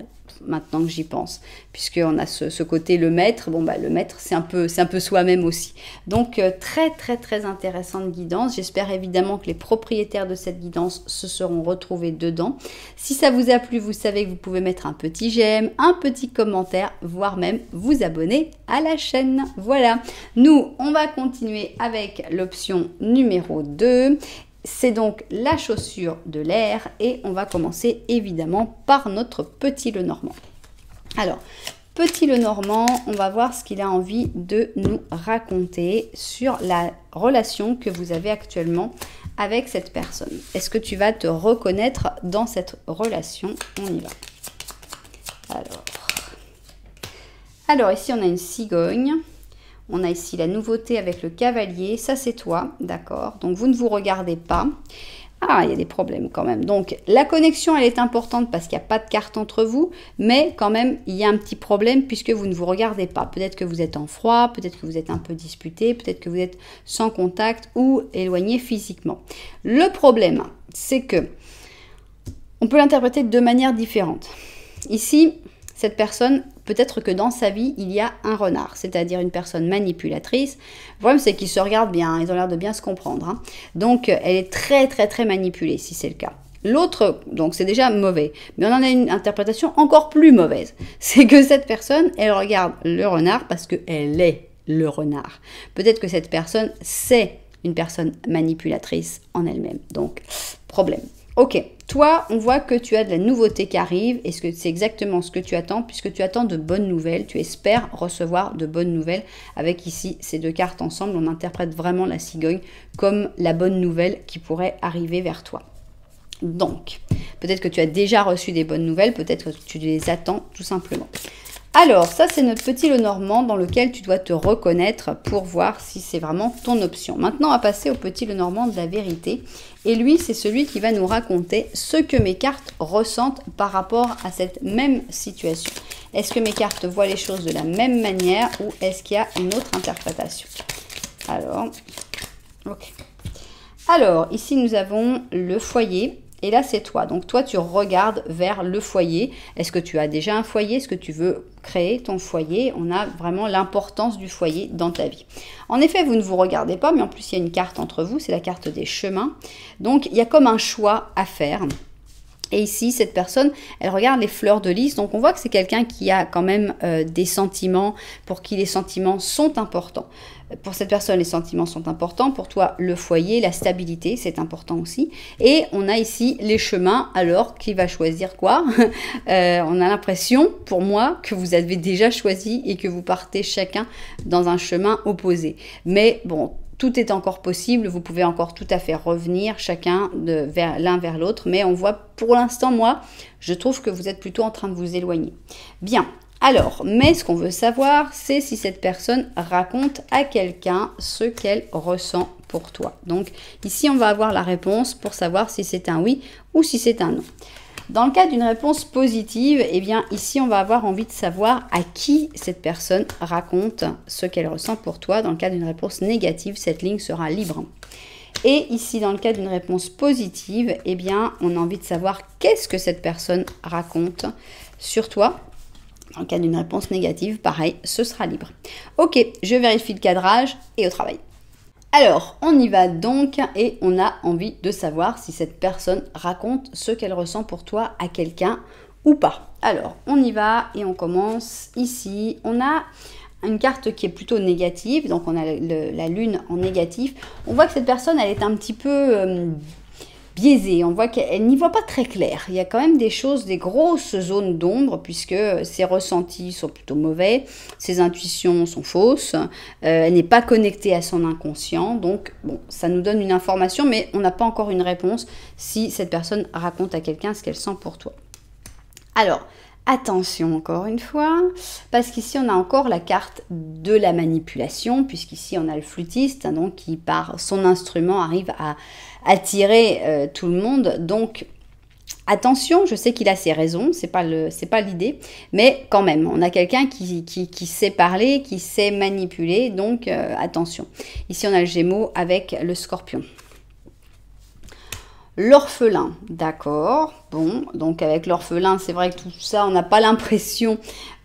maintenant que j'y pense, puisqu'on a ce côté le maître. Bon, bah, le maître, c'est un peu soi-même aussi. Donc, très, très, très intéressante guidance. J'espère évidemment que les propriétaires de cette guidance se seront retrouvés dedans. Si ça vous a plu, vous savez que vous pouvez mettre un petit j'aime, un petit commentaire, voire même vous abonner à la chaîne. Voilà. Nous, on va continuer avec l'option numéro 2. C'est donc la chaussure de l'air et on va commencer évidemment par notre petit Lenormand. Alors, petit Lenormand, on va voir ce qu'il a envie de nous raconter sur la relation que vous avez actuellement avec cette personne. Est-ce que tu vas te reconnaître dans cette relation? On y va. Alors ici on a une cigogne. On a ici la nouveauté avec le cavalier. Ça, c'est toi, d'accord? Donc, vous ne vous regardez pas. Ah, il y a des problèmes quand même. Donc, la connexion, elle est importante parce qu'il n'y a pas de carte entre vous. Mais quand même, il y a un petit problème puisque vous ne vous regardez pas. Peut-être que vous êtes en froid, peut-être que vous êtes un peu disputé, peut-être que vous êtes sans contact ou éloigné physiquement. Le problème, c'est que on peut l'interpréter de deux manières différentes. Ici, cette personne, peut-être que dans sa vie, il y a un renard, c'est-à-dire une personne manipulatrice. Le problème, c'est qu'ils se regardent bien, ils ont l'air de bien se comprendre, hein. Donc, elle est très, très, très manipulée, si c'est le cas. L'autre, donc c'est déjà mauvais, mais on en a une interprétation encore plus mauvaise. C'est que cette personne, elle regarde le renard parce qu'elle est le renard. Peut-être que cette personne, c'est une personne manipulatrice en elle-même. Donc, problème. Ok, toi, on voit que tu as de la nouveauté qui arrive et c'est exactement ce que tu attends puisque tu attends de bonnes nouvelles. Tu espères recevoir de bonnes nouvelles. Avec ici ces deux cartes ensemble, on interprète vraiment la cigogne comme la bonne nouvelle qui pourrait arriver vers toi. Donc, peut-être que tu as déjà reçu des bonnes nouvelles, peut-être que tu les attends tout simplement. Alors, ça c'est notre petit Lenormand dans lequel tu dois te reconnaître pour voir si c'est vraiment ton option. Maintenant, on va passer au petit Lenormand de la vérité. Et lui, c'est celui qui va nous raconter ce que mes cartes ressentent par rapport à cette même situation. Est-ce que mes cartes voient les choses de la même manière ou est-ce qu'il y a une autre interprétation? Alors, ok. Alors, ici nous avons le foyer. Et là, c'est toi. Donc, toi, tu regardes vers le foyer. Est-ce que tu as déjà un foyer? Est-ce que tu veux créer ton foyer? On a vraiment l'importance du foyer dans ta vie. En effet, vous ne vous regardez pas, mais en plus, il y a une carte entre vous. C'est la carte des chemins. Donc, il y a comme un choix à faire. Et ici, cette personne, elle regarde les fleurs de lys. Donc, on voit que c'est quelqu'un qui a quand même des sentiments, pour qui les sentiments sont importants. Pour cette personne, les sentiments sont importants. Pour toi, le foyer, la stabilité, c'est important aussi. Et on a ici les chemins. Alors, qui va choisir quoi? On a l'impression, pour moi, que vous avez déjà choisi et que vous partez chacun dans un chemin opposé. Mais bon, tout est encore possible, vous pouvez encore tout à fait revenir chacun l'un vers l'autre, mais on voit pour l'instant, moi, je trouve que vous êtes plutôt en train de vous éloigner. Bien, alors, mais ce qu'on veut savoir, c'est si cette personne raconte à quelqu'un ce qu'elle ressent pour toi. Donc ici, on va avoir la réponse pour savoir si c'est un oui ou si c'est un non. Dans le cas d'une réponse positive, eh bien ici on va avoir envie de savoir à qui cette personne raconte ce qu'elle ressent pour toi. Dans le cas d'une réponse négative, cette ligne sera libre. Et ici dans le cas d'une réponse positive, eh bien on a envie de savoir qu'est-ce que cette personne raconte sur toi. Dans le cas d'une réponse négative, pareil, ce sera libre. Ok, je vérifie le cadrage et au travail. Alors, on y va donc et on a envie de savoir si cette personne raconte ce qu'elle ressent pour toi à quelqu'un ou pas. Alors, on y va et on commence ici. On a une carte qui est plutôt négative, donc on a la lune en négatif. On voit que cette personne, elle est un petit peu biaisée. On voit qu'elle n'y voit pas très clair. Il y a quand même des choses, des grosses zones d'ombre puisque ses ressentis sont plutôt mauvais, ses intuitions sont fausses, elle n'est pas connectée à son inconscient. Donc, bon, ça nous donne une information, mais on n'a pas encore une réponse si cette personne raconte à quelqu'un ce qu'elle sent pour toi. Alors, attention encore une fois, parce qu'ici on a encore la carte de la manipulation, puisqu'ici on a le flûtiste, hein, donc qui par son instrument arrive à attirer tout le monde. Donc attention, je sais qu'il a ses raisons, c'est pas l'idée, mais quand même, on a quelqu'un qui sait parler, qui sait manipuler, donc attention. Ici on a le Gémeaux avec le Scorpion. L'orphelin, d'accord, bon, donc avec l'orphelin, c'est vrai que tout ça, on n'a pas l'impression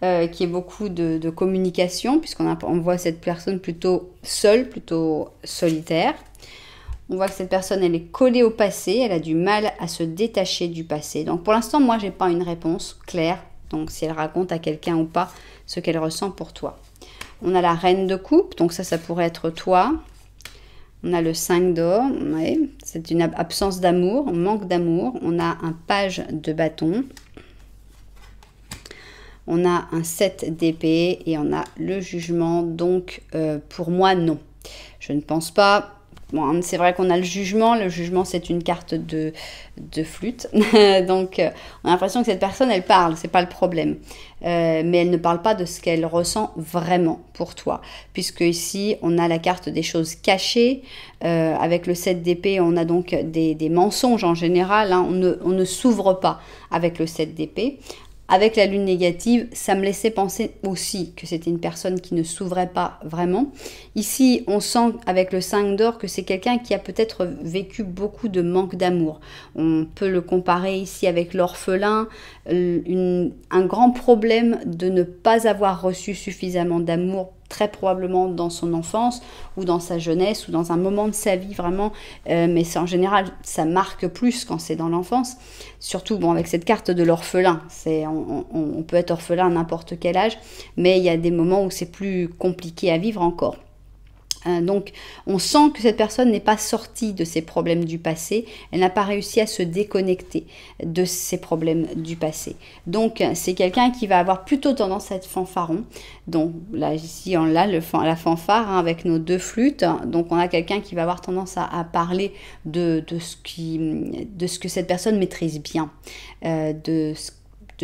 qu'il y ait beaucoup de communication, puisqu'on voit cette personne plutôt seule, plutôt solitaire. On voit que cette personne, elle est collée au passé, elle a du mal à se détacher du passé. Donc pour l'instant, moi, j'ai pas une réponse claire, donc si elle raconte à quelqu'un ou pas ce qu'elle ressent pour toi. On a la reine de coupe, donc ça pourrait être toi. On a le 5 d'or, ouais, c'est une absence d'amour, on manque d'amour. On a un page de bâton. On a un 7 d'épée et on a le jugement. Donc, pour moi, non. Je ne pense pas. Bon, c'est vrai qu'on a le jugement. Le jugement, c'est une carte de flûte. Donc, on a l'impression que cette personne, elle parle. C'est pas le problème. Mais elle ne parle pas de ce qu'elle ressent vraiment pour toi. Puisque ici, on a la carte des choses cachées. Avec le 7 d'épée, on a donc des mensonges en général. Hein. On ne s'ouvre pas avec le 7 d'épée. avec la lune négative, ça me laissait penser aussi que c'était une personne qui ne s'ouvrait pas vraiment. Ici, on sent avec le 5 d'or que c'est quelqu'un qui a peut-être vécu beaucoup de manque d'amour. On peut le comparer ici avec l'orphelin, un grand problème de ne pas avoir reçu suffisamment d'amour, très probablement dans son enfance ou dans sa jeunesse ou dans un moment de sa vie vraiment, mais en général ça marque plus quand c'est dans l'enfance, surtout bon, avec cette carte de l'orphelin, on peut être orphelin à n'importe quel âge, mais il y a des moments où c'est plus compliqué à vivre encore. Donc on sent que cette personne n'est pas sortie de ses problèmes du passé, elle n'a pas réussi à se déconnecter de ses problèmes du passé. Donc c'est quelqu'un qui va avoir plutôt tendance à être fanfaron. Donc là ici on a la fanfare hein, avec nos deux flûtes. Donc on a quelqu'un qui va avoir tendance à parler de ce que cette personne maîtrise bien, de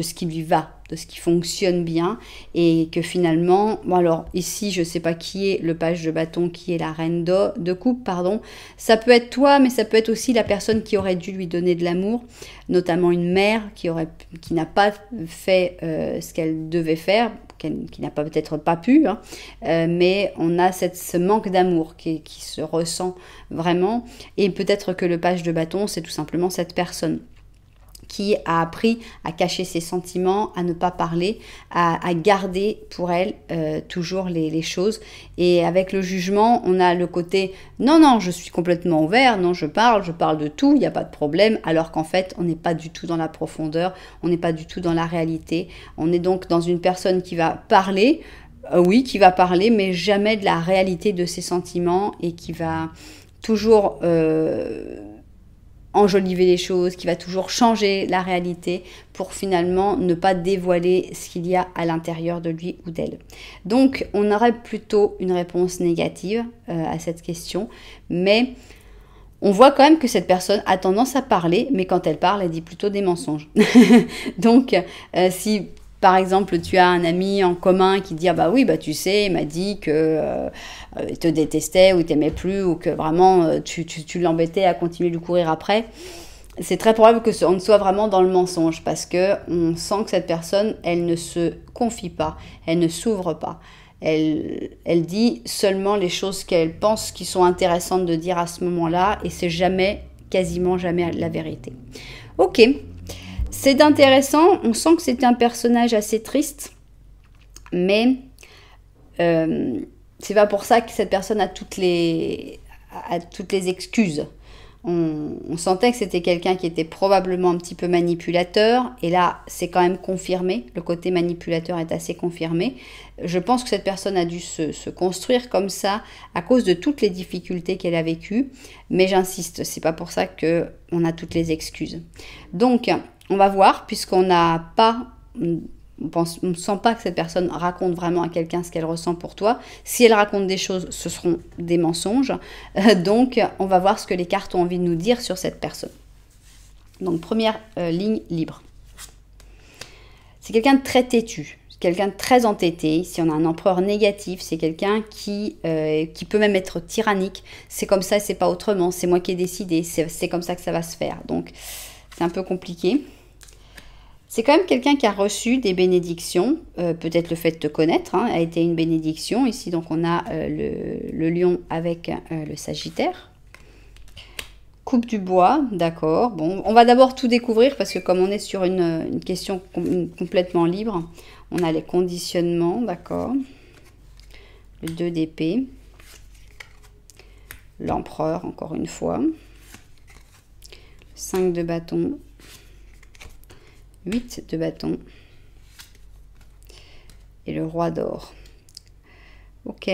ce qui lui va, de ce qui fonctionne bien, et que finalement, bon alors ici je sais pas qui est le page de bâton, qui est la reine de coupe, pardon, ça peut être toi, mais ça peut être aussi la personne qui aurait dû lui donner de l'amour, notamment une mère qui n'a pas fait ce qu'elle devait faire, qui n'a peut-être pas pu, hein, mais on a ce manque d'amour qui se ressent vraiment, et peut-être que le page de bâton, c'est tout simplement cette personne qui a appris à cacher ses sentiments, à ne pas parler, à garder pour elle toujours les choses. Et avec le jugement, on a le côté « non, je suis complètement ouvert, non, je parle de tout, il n'y a pas de problème », alors qu'en fait, on n'est pas du tout dans la profondeur, on n'est pas du tout dans la réalité. On est donc dans une personne qui va parler, oui, qui va parler, mais jamais de la réalité de ses sentiments, et qui va toujours enjoliver les choses, qui va toujours changer la réalité pour finalement ne pas dévoiler ce qu'il y a à l'intérieur de lui ou d'elle. Donc on aurait plutôt une réponse négative à cette question, mais on voit quand même que cette personne a tendance à parler, mais quand elle parle, elle dit plutôt des mensonges. Donc si par exemple, tu as un ami en commun qui dit « Ah bah oui, bah tu sais, il m'a dit que il te détestait ou il t'aimait plus ou que vraiment tu l'embêtais à continuer de lui courir après », c'est très probable que on soit vraiment dans le mensonge, parce qu'on sent que cette personne, elle ne se confie pas, elle ne s'ouvre pas. Elle dit seulement les choses qu'elle pense qui sont intéressantes de dire à ce moment-là, et c'est jamais, quasiment jamais la vérité. Ok. C'est intéressant, on sent que c'est un personnage assez triste, mais c'est pas pour ça que cette personne a toutes les excuses. On sentait que c'était quelqu'un qui était probablement un petit peu manipulateur, et là c'est quand même confirmé, le côté manipulateur est assez confirmé. Je pense que cette personne a dû se construire comme ça à cause de toutes les difficultés qu'elle a vécues, mais j'insiste, c'est pas pour ça qu'on a toutes les excuses. Donc on va voir, puisqu'on n'a pas, on ne sent pas que cette personne raconte vraiment à quelqu'un ce qu'elle ressent pour toi. Si elle raconte des choses, ce seront des mensonges. Donc, on va voir ce que les cartes ont envie de nous dire sur cette personne. Donc, première ligne libre. C'est quelqu'un de très têtu, quelqu'un de très entêté. Si on a un empereur négatif, c'est quelqu'un qui peut même être tyrannique. C'est comme ça, c'est pas autrement. C'est moi qui ai décidé. C'est comme ça que ça va se faire. Donc, c'est un peu compliqué. C'est quand même quelqu'un qui a reçu des bénédictions, peut-être le fait de te connaître a été une bénédiction. Ici, donc, on a le lion avec le sagittaire. Coupe du bois, d'accord. Bon, on va d'abord tout découvrir, parce que comme on est sur une question complètement libre, on a les conditionnements, d'accord. Le 2 d'épée. L'empereur, encore une fois. 5 de bâton. 8 de bâton et le roi d'or. Ok.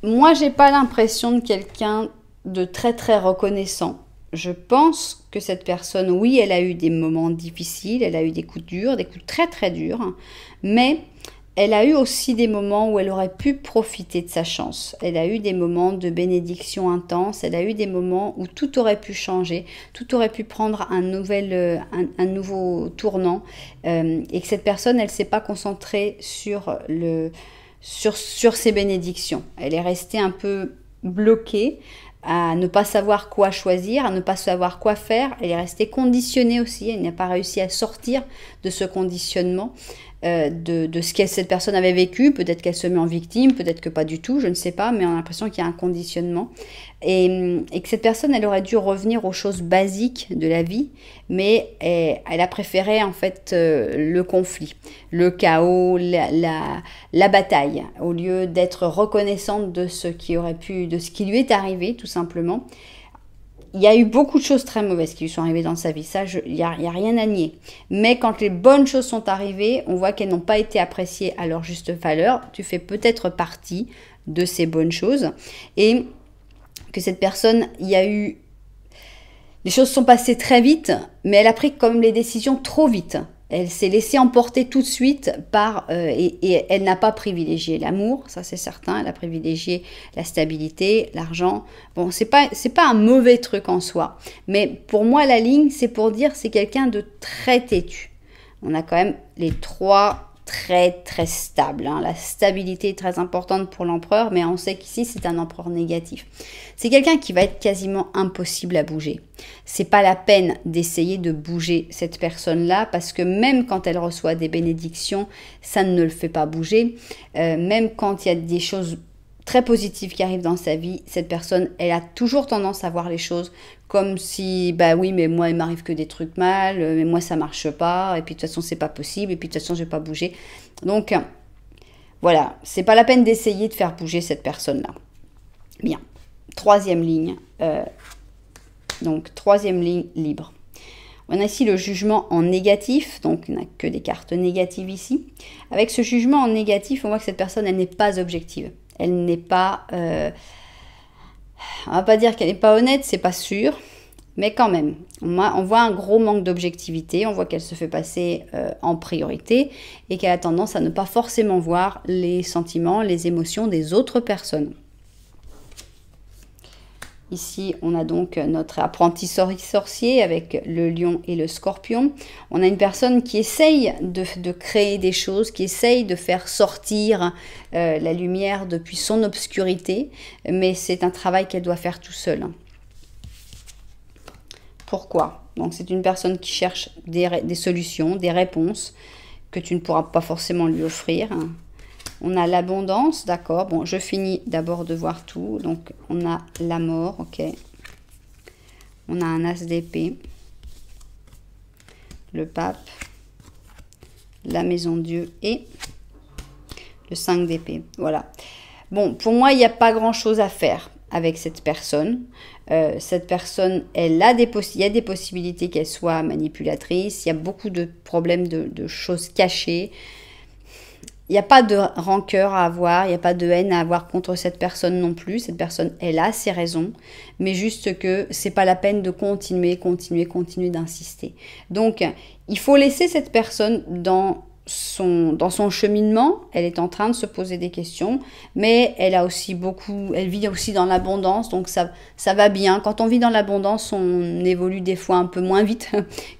Moi, j'ai pas l'impression de quelqu'un de très très reconnaissant. Je pense que cette personne, oui, elle a eu des moments difficiles, elle a eu des coups durs, des coups très très durs, mais elle a eu aussi des moments où elle aurait pu profiter de sa chance. Elle a eu des moments de bénédiction intense, elle a eu des moments où tout aurait pu changer, tout aurait pu prendre un nouveau tournant, et que cette personne, elle ne s'est pas concentrée sur ses bénédictions. Elle est restée un peu bloquée à ne pas savoir quoi choisir, à ne pas savoir quoi faire. Elle est restée conditionnée aussi, elle n'a pas réussi à sortir de ce conditionnement, de ce que cette personne avait vécu. Peut-être qu'elle se met en victime, peut-être que pas du tout, je ne sais pas, mais on a l'impression qu'il y a un conditionnement. Et que cette personne, elle aurait dû revenir aux choses basiques de la vie, mais elle a préféré en fait le conflit, le chaos, la bataille, au lieu d'être reconnaissante de ce qui aurait pu, de ce qui lui est arrivé, tout simplement. Il y a eu beaucoup de choses très mauvaises qui lui sont arrivées dans sa vie, ça, il n'y a rien à nier. Mais quand les bonnes choses sont arrivées, on voit qu'elles n'ont pas été appréciées à leur juste valeur. Tu fais peut-être partie de ces bonnes choses. Et que cette personne, il y a eu... Les choses sont passées très vite, mais elle a pris comme les décisions trop vite. Elle s'est laissée emporter tout de suite par... et elle n'a pas privilégié l'amour, ça c'est certain. Elle a privilégié la stabilité, l'argent. Bon, c'est pas un mauvais truc en soi. Mais pour moi, la ligne, c'est pour dire c'est quelqu'un de très têtu. On a quand même les trois très stables. Hein. La stabilité est très importante pour l'empereur, mais on sait qu'ici, c'est un empereur négatif. C'est quelqu'un qui va être quasiment impossible à bouger. C'est pas la peine d'essayer de bouger cette personne-là, parce que même quand elle reçoit des bénédictions, ça ne le fait pas bouger. Même quand il y a des choses très positives qui arrivent dans sa vie, cette personne, elle a toujours tendance à voir les choses comme si, bah oui, mais moi, il m'arrive que des trucs mal, mais moi, ça marche pas, et puis de toute façon, c'est pas possible, et puis de toute façon, je vais pas bouger. Donc, voilà, c'est pas la peine d'essayer de faire bouger cette personne-là. Bien, troisième ligne, donc troisième ligne libre. On a ici le jugement en négatif, donc il n'y a que des cartes négatives ici. Avec ce jugement en négatif, on voit que cette personne, elle n'est pas objective. Elle n'est pas... on va pas dire qu'elle n'est pas honnête, c'est pas sûr, mais quand même, on voit un gros manque d'objectivité, on voit qu'elle se fait passer en priorité et qu'elle a tendance à ne pas forcément voir les sentiments, les émotions des autres personnes. Ici, on a donc notre apprenti sorcier avec le lion et le scorpion. On a une personne qui essaye de créer des choses, qui essaye de faire sortir la lumière depuis son obscurité, mais c'est un travail qu'elle doit faire tout seule. Pourquoi? Donc c'est une personne qui cherche des solutions, des réponses que tu ne pourras pas forcément lui offrir. On a l'abondance, d'accord. Bon, je finis d'abord de voir tout. Donc, on a la mort, ok. On a un as d'épée. Le pape. La maison de Dieu et le 5 d'épée. Voilà. Bon, pour moi, il n'y a pas grand-chose à faire avec cette personne. Cette personne, il y a des possibilités qu'elle soit manipulatrice. Il y a beaucoup de problèmes de choses cachées. Il n'y a pas de rancœur à avoir, il n'y a pas de haine à avoir contre cette personne non plus. Cette personne, elle a ses raisons, mais juste que c'est pas la peine de continuer d'insister. Donc, il faut laisser cette personne dans son cheminement. Elle est en train de se poser des questions, mais elle vit aussi dans l'abondance, donc ça va bien. Quand on vit dans l'abondance, on évolue des fois un peu moins vite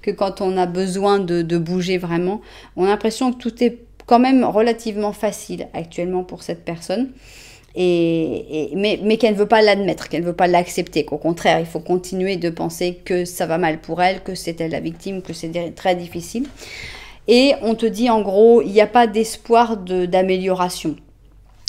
que quand on a besoin de bouger vraiment. On a l'impression que tout est quand même relativement facile actuellement pour cette personne, mais qu'elle ne veut pas l'admettre, qu'elle ne veut pas l'accepter, qu'au contraire, il faut continuer de penser que ça va mal pour elle, que c'est elle la victime, que c'est très difficile. Et on te dit en gros, il n'y a pas d'espoir d'amélioration.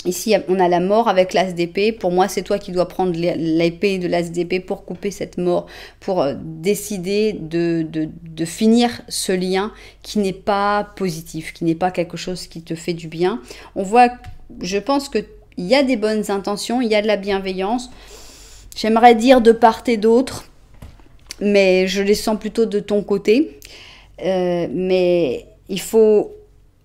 Ici, on a la mort avec l'as d'épée. Pour moi, c'est toi qui dois prendre l'épée de l'as d'épée pour couper cette mort, pour décider de finir ce lien qui n'est pas positif, qui n'est pas quelque chose qui te fait du bien. On voit, je pense qu'il y a des bonnes intentions, il y a de la bienveillance. J'aimerais dire de part et d'autre, mais je les sens plutôt de ton côté. Mais il faut...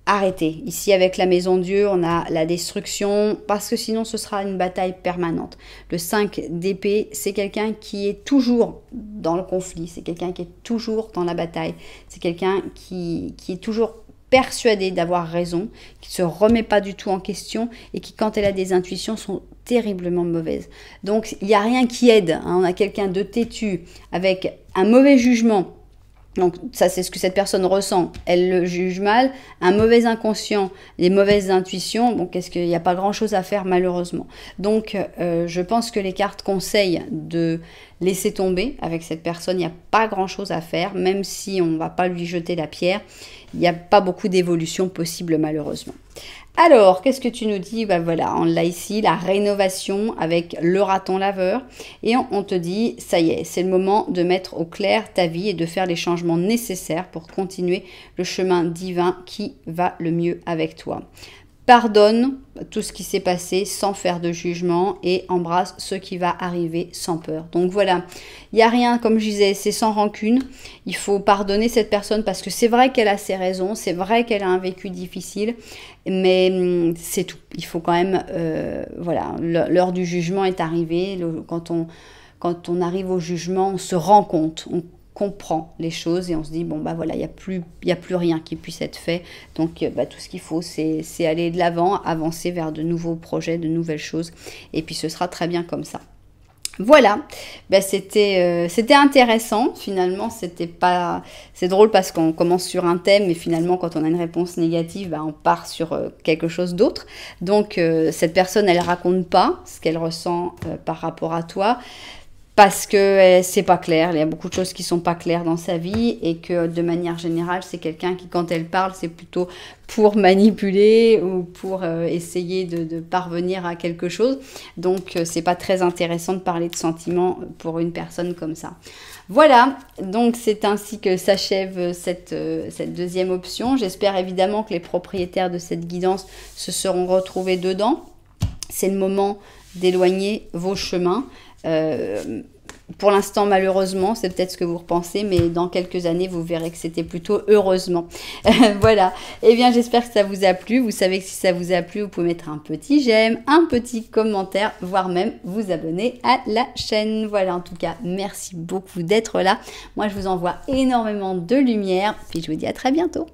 arrêtez. Ici, avec la maison Dieu, on a la destruction, parce que sinon, ce sera une bataille permanente. Le 5 d'épée, c'est quelqu'un qui est toujours dans le conflit, c'est quelqu'un qui est toujours dans la bataille, c'est quelqu'un qui est toujours persuadé d'avoir raison, qui ne se remet pas du tout en question et qui, quand elle a des intuitions, sont terriblement mauvaises. Donc, il n'y a rien qui aide. Hein. On a quelqu'un de têtu, avec un mauvais jugement, Donc ça, c'est ce que cette personne ressent. Elle le juge mal, un mauvais inconscient, les mauvaises intuitions. Bon, qu'est-ce qu'il n'y a pas grand-chose à faire malheureusement. Donc je pense que les cartes conseillent de laisser tomber avec cette personne. Il n'y a pas grand-chose à faire, même si on ne va pas lui jeter la pierre. Il n'y a pas beaucoup d'évolution possible malheureusement. Alors, qu'est-ce que tu nous dis? Ben voilà, on l'a ici, la rénovation avec le raton laveur. Et on te dit, ça y est, c'est le moment de mettre au clair ta vie et de faire les changements nécessaires pour continuer le chemin divin qui va le mieux avec toi. Pardonne tout ce qui s'est passé sans faire de jugement et embrasse ce qui va arriver sans peur. Donc voilà, il n'y a rien, comme je disais, c'est sans rancune. Il faut pardonner cette personne parce que c'est vrai qu'elle a ses raisons, c'est vrai qu'elle a un vécu difficile, mais c'est tout. Il faut quand même, voilà, l'heure du jugement est arrivée. Quand on arrive au jugement, on se rend compte, on comprend les choses et on se dit bon bah voilà, il y a plus rien qui puisse être fait, donc bah, tout ce qu'il faut c'est aller de l'avant, avancer vers de nouveaux projets, de nouvelles choses, et puis ce sera très bien comme ça. Voilà, bah, c'était intéressant, finalement c'était pas, c'est drôle parce qu'on commence sur un thème et finalement quand on a une réponse négative, bah, on part sur quelque chose d'autre. Donc cette personne elle raconte pas ce qu'elle ressent par rapport à toi, parce que c'est pas clair, il y a beaucoup de choses qui sont pas claires dans sa vie et que de manière générale, c'est quelqu'un qui, quand elle parle, c'est plutôt pour manipuler ou pour essayer de parvenir à quelque chose. Donc, c'est pas très intéressant de parler de sentiments pour une personne comme ça. Voilà, donc c'est ainsi que s'achève cette deuxième option. J'espère évidemment que les propriétaires de cette guidance se seront retrouvés dedans. C'est le moment d'éloigner vos chemins. Pour l'instant, malheureusement, c'est peut-être ce que vous repensez, mais dans quelques années, vous verrez que c'était plutôt heureusement. Voilà. Eh bien, j'espère que ça vous a plu. Vous savez que si ça vous a plu, vous pouvez mettre un petit j'aime, un petit commentaire, voire même vous abonner à la chaîne. Voilà, en tout cas, merci beaucoup d'être là. Moi, je vous envoie énormément de lumière. Puis, je vous dis à très bientôt.